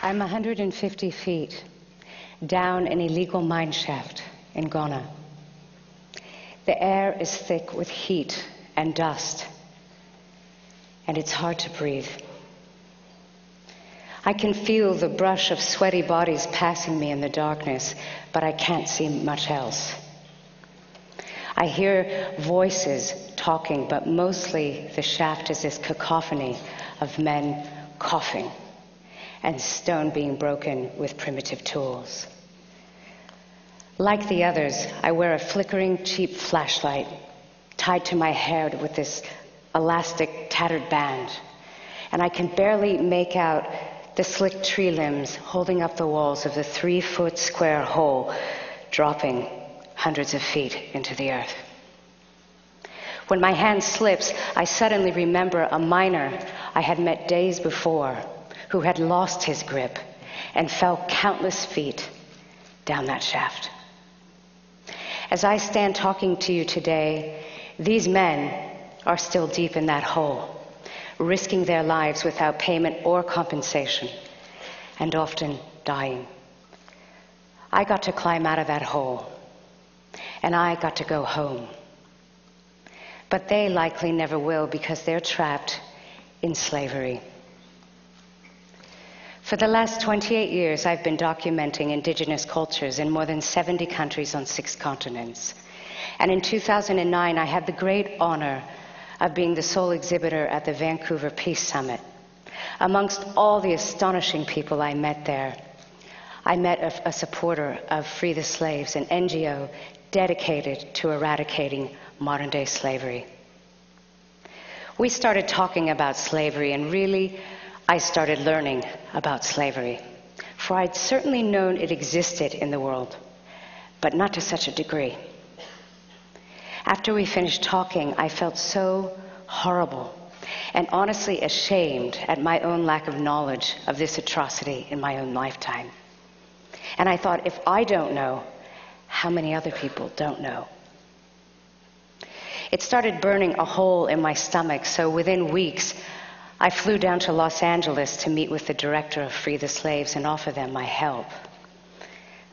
I'm 150 feet down an illegal mine shaft in Ghana. The air is thick with heat and dust, and it's hard to breathe. I can feel the brush of sweaty bodies passing me in the darkness, but I can't see much else. I hear voices talking, but mostly the shaft is this cacophony of men coughing and stone being broken with primitive tools. Like the others, I wear a flickering, cheap flashlight tied to my hair with this elastic, tattered band, and I can barely make out the slick tree limbs holding up the walls of the 3-foot square hole, dropping hundreds of feet into the earth. When my hand slips, I suddenly remember a miner I had met days before who had lost his grip and fell countless feet down that shaft. As I stand talking to you today, these men are still deep in that hole, risking their lives without payment or compensation, and often dying. I got to climb out of that hole, and I got to go home. But they likely never will, because they're trapped in slavery. For the last 28 years, I've been documenting indigenous cultures in more than 70 countries on 6 continents. And in 2009, I had the great honor of being the sole exhibitor at the Vancouver Peace Summit. Amongst all the astonishing people I met there, I met a supporter of Free the Slaves, an NGO dedicated to eradicating modern-day slavery. We started talking about slavery, and really, I started learning about slavery, for I'd certainly known it existed in the world, but not to such a degree. After we finished talking, I felt so horrible and honestly ashamed at my own lack of knowledge of this atrocity in my own lifetime. And I thought, if I don't know, how many other people don't know? It started burning a hole in my stomach, so within weeks, I flew down to Los Angeles to meet with the director of Free the Slaves and offer them my help.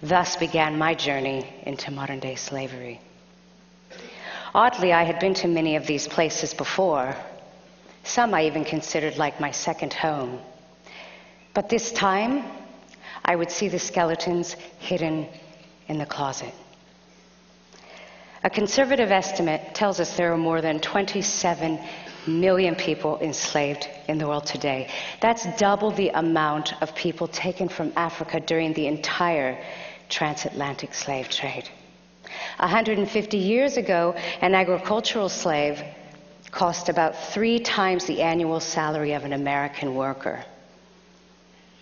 Thus began my journey into modern-day slavery. Oddly, I had been to many of these places before. Some I even considered like my second home. But this time, I would see the skeletons hidden in the closet. A conservative estimate tells us there are more than 27 million people enslaved in the world today. That's double the amount of people taken from Africa during the entire transatlantic slave trade. 150 years ago, an agricultural slave cost about 3 times the annual salary of an American worker.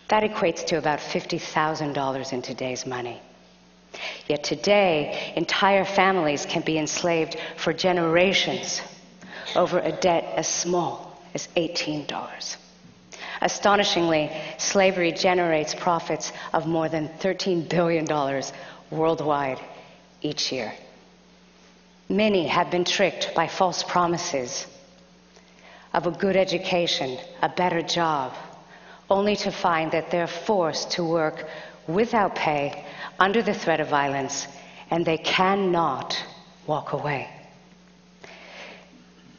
That equates to about $50,000 in today's money. Yet today, entire families can be enslaved for generations over a debt as small as $18. Astonishingly, slavery generates profits of more than $13 billion worldwide each year. Many have been tricked by false promises of a good education, a better job, only to find that they're forced to work without pay, under the threat of violence, and they cannot walk away.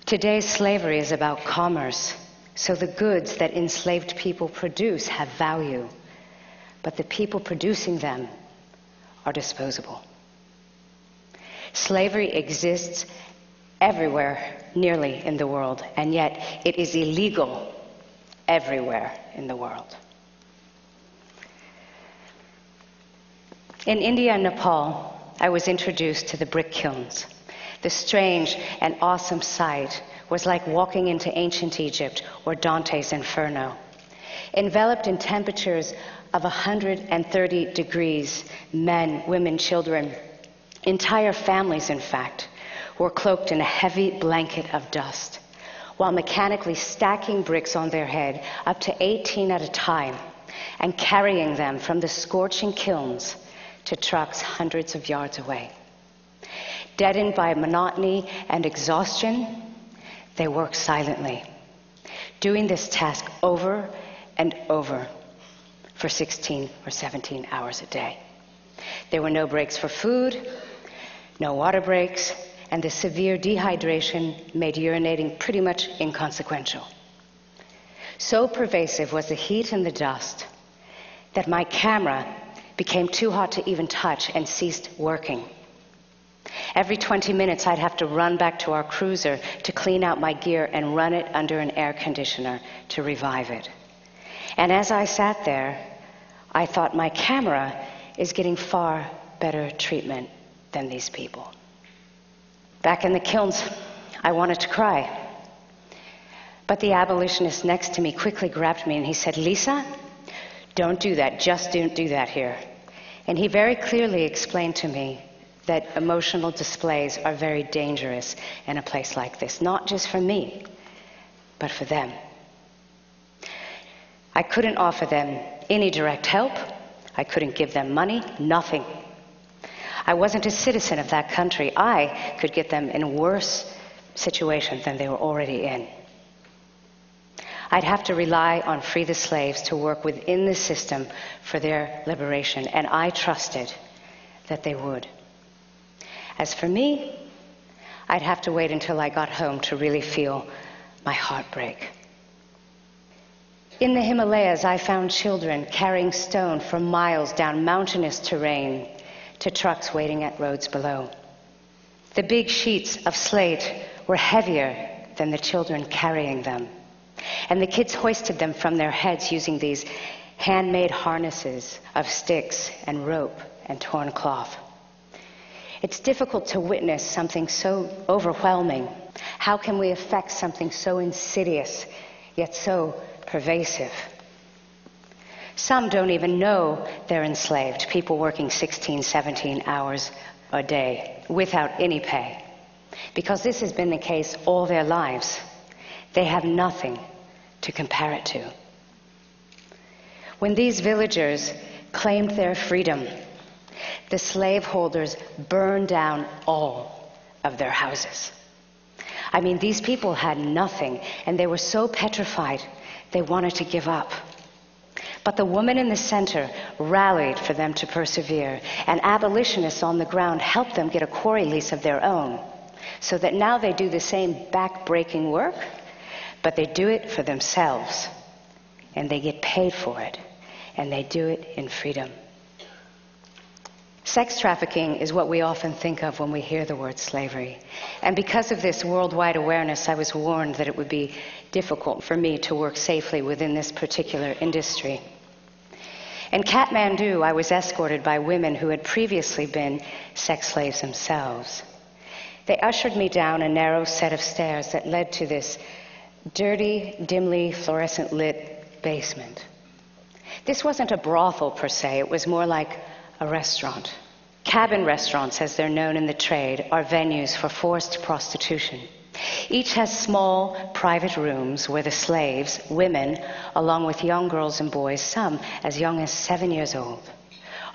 Today's slavery is about commerce, so the goods that enslaved people produce have value, but the people producing them are disposable. Slavery exists everywhere, nearly, in the world, and yet it is illegal everywhere in the world. In India and Nepal, I was introduced to the brick kilns. The strange and awesome sight was like walking into ancient Egypt or Dante's Inferno. Enveloped in temperatures of 130 degrees, men, women, children, entire families, in fact, were cloaked in a heavy blanket of dust, while mechanically stacking bricks on their head, up to 18 at a time, and carrying them from the scorching kilns to trucks hundreds of yards away. Deadened by monotony and exhaustion, they worked silently, doing this task over and over for 16 or 17 hours a day. There were no breaks for food, no water breaks, and the severe dehydration made urinating pretty much inconsequential. So pervasive was the heat and the dust that my camera became too hot to even touch and ceased working. Every 20 minutes I'd have to run back to our cruiser to clean out my gear and run it under an air conditioner to revive it. And as I sat there, I thought, my camera is getting far better treatment than these people. Back in the kilns, I wanted to cry. But the abolitionist next to me quickly grabbed me and he said, "Lisa, don't do that. Just don't do that here." And he very clearly explained to me that emotional displays are very dangerous in a place like this, not just for me, but for them. I couldn't offer them any direct help. I couldn't give them money, nothing. I wasn't a citizen of that country. I could get them in a worse situation than they were already in. I'd have to rely on Free the Slaves to work within the system for their liberation, and I trusted that they would. As for me, I'd have to wait until I got home to really feel my heart break. In the Himalayas, I found children carrying stone for miles down mountainous terrain to trucks waiting at roads below. The big sheets of slate were heavier than the children carrying them, and the kids hoisted them from their heads using these handmade harnesses of sticks and rope and torn cloth. It's difficult to witness something so overwhelming. How can we affect something so insidious, yet so pervasive? Some don't even know they're enslaved, people working 16, 17 hours a day without any pay. Because this has been the case all their lives. They have nothing to compare it to. When these villagers claimed their freedom, the slaveholders burned down all of their houses. I mean, these people had nothing, and they were so petrified they wanted to give up. But the woman in the center rallied for them to persevere, and abolitionists on the ground helped them get a quarry lease of their own, so that now they do the same back-breaking work, but they do it for themselves, and they get paid for it, and they do it in freedom. Sex trafficking is what we often think of when we hear the word slavery. And because of this worldwide awareness, I was warned that it would be difficult for me to work safely within this particular industry. In Kathmandu, I was escorted by women who had previously been sex slaves themselves. They ushered me down a narrow set of stairs that led to this dirty, dimly fluorescent lit basement. This wasn't a brothel per se, it was more like a restaurant. Cabin restaurants, as they're known in the trade, are venues for forced prostitution. Each has small, private rooms where the slaves, women, along with young girls and boys, some as young as 7 years old,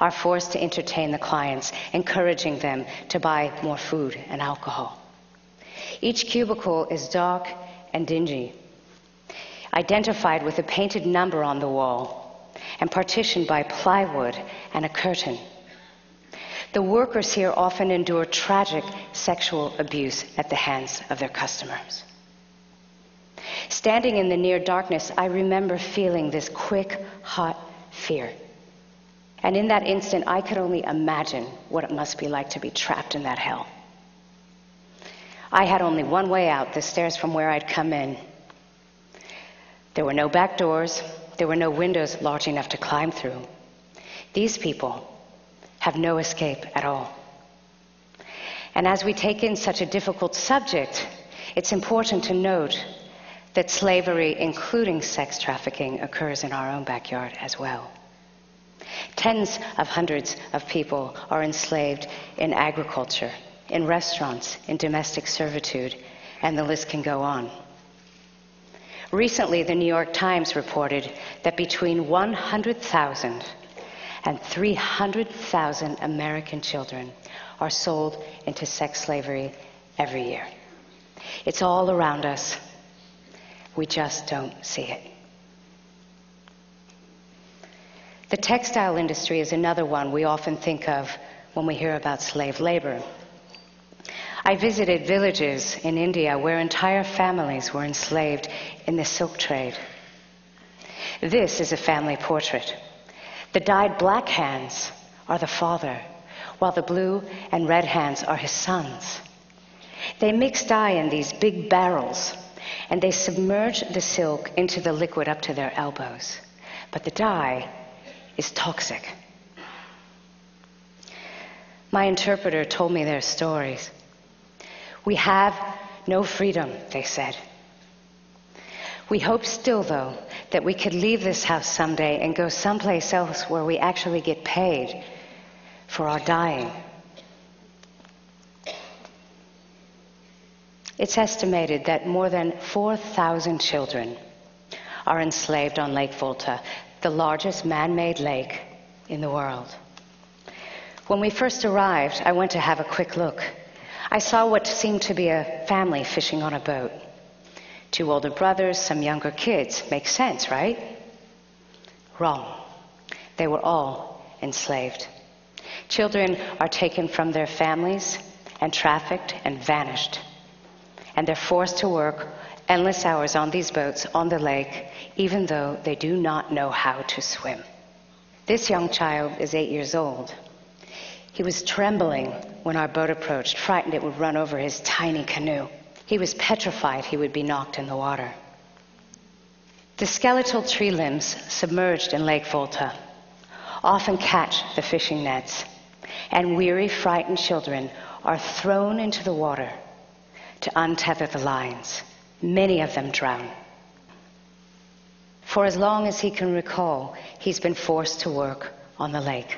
are forced to entertain the clients, encouraging them to buy more food and alcohol. Each cubicle is dark and dingy, identified with a painted number on the wall, and partitioned by plywood and a curtain. The workers here often endure tragic sexual abuse at the hands of their customers. Standing in the near darkness, I remember feeling this quick, hot fear. And in that instant, I could only imagine what it must be like to be trapped in that hell. I had only one way out, the stairs from where I'd come in. There were no back doors. There were no windows large enough to climb through. These people have no escape at all. And as we take in such a difficult subject, it's important to note that slavery, including sex trafficking, occurs in our own backyard as well. Tens of hundreds of people are enslaved in agriculture, in restaurants, in domestic servitude, and the list can go on. Recently, the New York Times reported that between 100,000 and 300,000 American children are sold into sex slavery every year. It's all around us. We just don't see it. The textile industry is another one we often think of when we hear about slave labor. I visited villages in India where entire families were enslaved in the silk trade. This is a family portrait. The dyed black hands are the father, while the blue and red hands are his sons. They mix dye in these big barrels, and they submerge the silk into the liquid up to their elbows. But the dye is toxic. My interpreter told me their stories. We have no freedom, they said. We hope still, though, that we could leave this house someday and go someplace else where we actually get paid for our dying. It's estimated that more than 4,000 children are enslaved on Lake Volta, the largest man-made lake in the world. When we first arrived, I went to have a quick look. I saw what seemed to be a family fishing on a boat. 2 older brothers, some younger kids. Makes sense, right? Wrong. They were all enslaved. Children are taken from their families and trafficked and vanished. And they're forced to work endless hours on these boats on the lake, even though they do not know how to swim. This young child is 8 years old. He was trembling when our boat approached, frightened it would run over his tiny canoe. He was petrified he would be knocked in the water. The skeletal tree limbs submerged in Lake Volta often catch the fishing nets, and weary, frightened children are thrown into the water to untether the lines. Many of them drown. For as long as he can recall, he's been forced to work on the lake.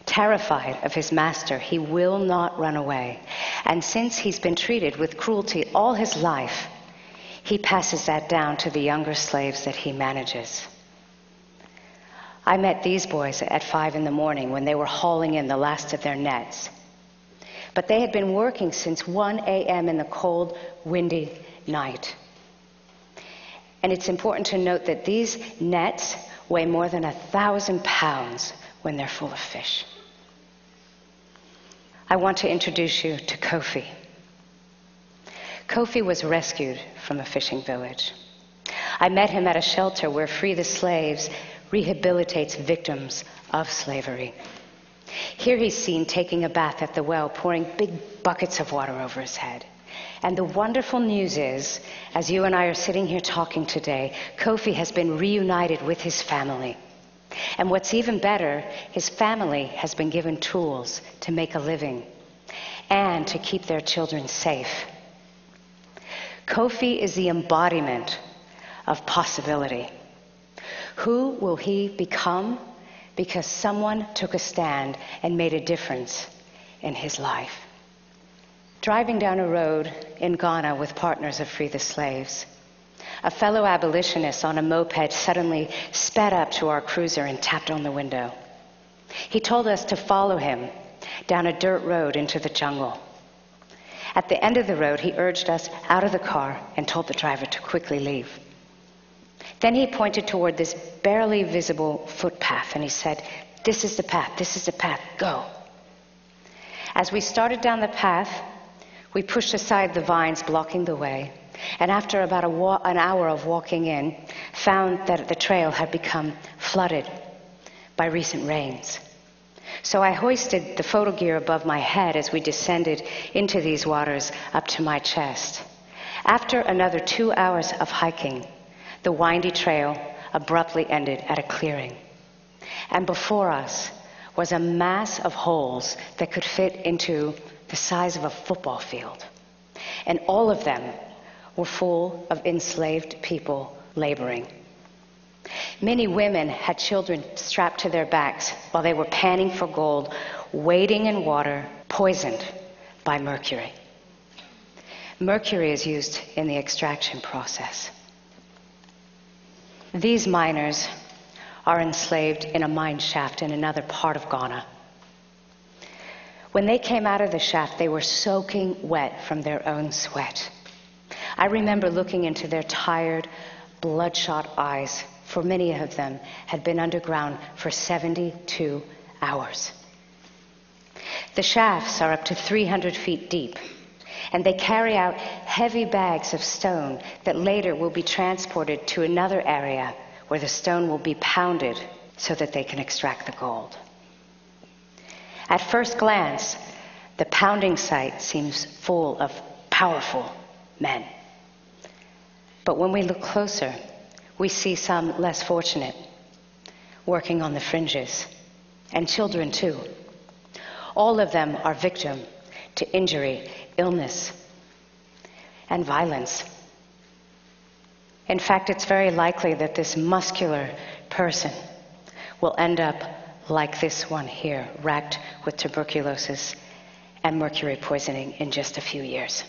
Terrified of his master, he will not run away. And since he's been treated with cruelty all his life, he passes that down to the younger slaves that he manages. I met these boys at 5 in the morning when they were hauling in the last of their nets. But they had been working since 1 a.m. in the cold, windy night. And it's important to note that these nets weigh more than 1,000 pounds when they're full of fish. I want to introduce you to Kofi. Kofi was rescued from a fishing village. I met him at a shelter where Free the Slaves rehabilitates victims of slavery. Here he's seen taking a bath at the well, pouring big buckets of water over his head. And the wonderful news is, as you and I are sitting here talking today, Kofi has been reunited with his family. And what's even better, his family has been given tools to make a living and to keep their children safe. Kofi is the embodiment of possibility. Who will he become? Because someone took a stand and made a difference in his life. Driving down a road in Ghana with partners of Free the Slaves, a fellow abolitionist on a moped suddenly sped up to our cruiser and tapped on the window. He told us to follow him down a dirt road into the jungle. At the end of the road, he urged us out of the car and told the driver to quickly leave. Then he pointed toward this barely visible footpath and he said, "This is the path, this is the path, go." As we started down the path, we pushed aside the vines blocking the way, and after about an hour of walking in, found that the trail had become flooded by recent rains. So I hoisted the photo gear above my head as we descended into these waters up to my chest. After another 2 hours of hiking, the windy trail abruptly ended at a clearing. And before us was a mass of holes that could fit into the size of a football field. And all of them were full of enslaved people laboring. Many women had children strapped to their backs while they were panning for gold, wading in water poisoned by mercury. Mercury is used in the extraction process. These miners are enslaved in a mine shaft in another part of Ghana. When they came out of the shaft, they were soaking wet from their own sweat. I remember looking into their tired, bloodshot eyes, for many of them had been underground for 72 hours. The shafts are up to 300 feet deep, and they carry out heavy bags of stone that later will be transported to another area where the stone will be pounded so that they can extract the gold. At first glance, the pounding site seems full of powerful men. But when we look closer, we see some less fortunate, working on the fringes, and children too. All of them are victim to injury, illness, and violence. In fact, it's very likely that this muscular person will end up like this one here, racked with tuberculosis and mercury poisoning in just a few years.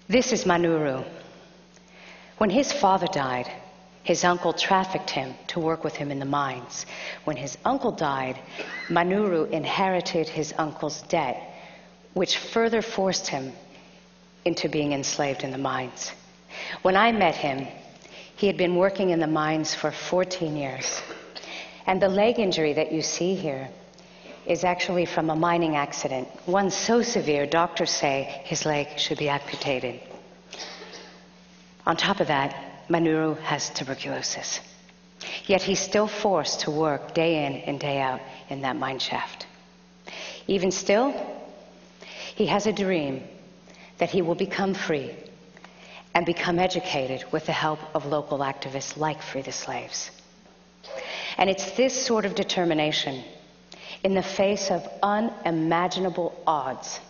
This is Manuru. When his father died, his uncle trafficked him to work with him in the mines. When his uncle died, Manuru inherited his uncle's debt, which further forced him into being enslaved in the mines. When I met him, he had been working in the mines for 14 years. And the leg injury that you see here is actually from a mining accident. One so severe, doctors say his leg should be amputated. On top of that, Manuru has tuberculosis. Yet he's still forced to work day in and day out in that mine shaft. Even still, he has a dream that he will become free and become educated with the help of local activists like Free the Slaves. And it's this sort of determination, in the face of unimaginable odds,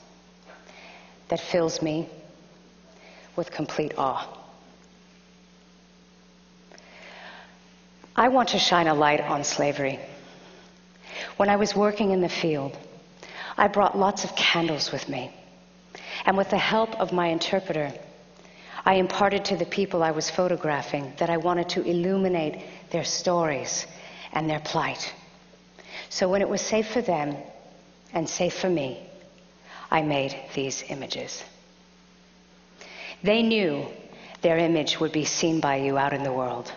that fills me with complete awe. I want to shine a light on slavery. When I was working in the field, I brought lots of candles with me. And with the help of my interpreter, I imparted to the people I was photographing that I wanted to illuminate their stories and their plight. So when it was safe for them and safe for me, I made these images. They knew their image would be seen by you out in the world.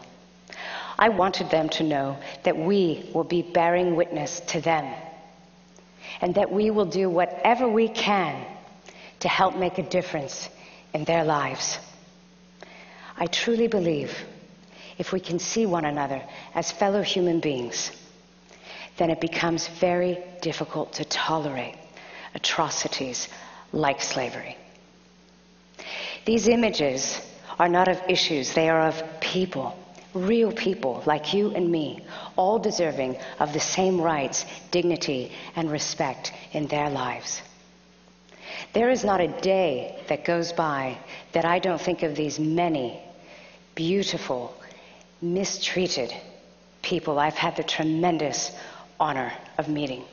I wanted them to know that we will be bearing witness to them, and that we will do whatever we can to help make a difference in their lives. I truly believe if we can see one another as fellow human beings, then it becomes very difficult to tolerate atrocities like slavery. These images are not of issues, they are of people, real people like you and me, all deserving of the same rights, dignity, and respect in their lives. There is not a day that goes by that I don't think of these many beautiful, mistreated people I've had the tremendous honor of meeting.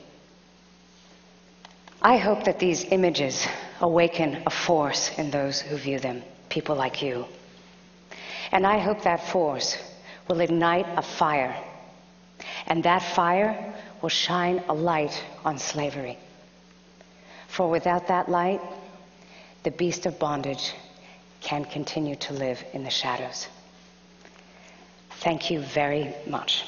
I hope that these images awaken a force in those who view them, people like you. And I hope that force will ignite a fire, and that fire will shine a light on slavery. For without that light, the beast of bondage can continue to live in the shadows. Thank you very much.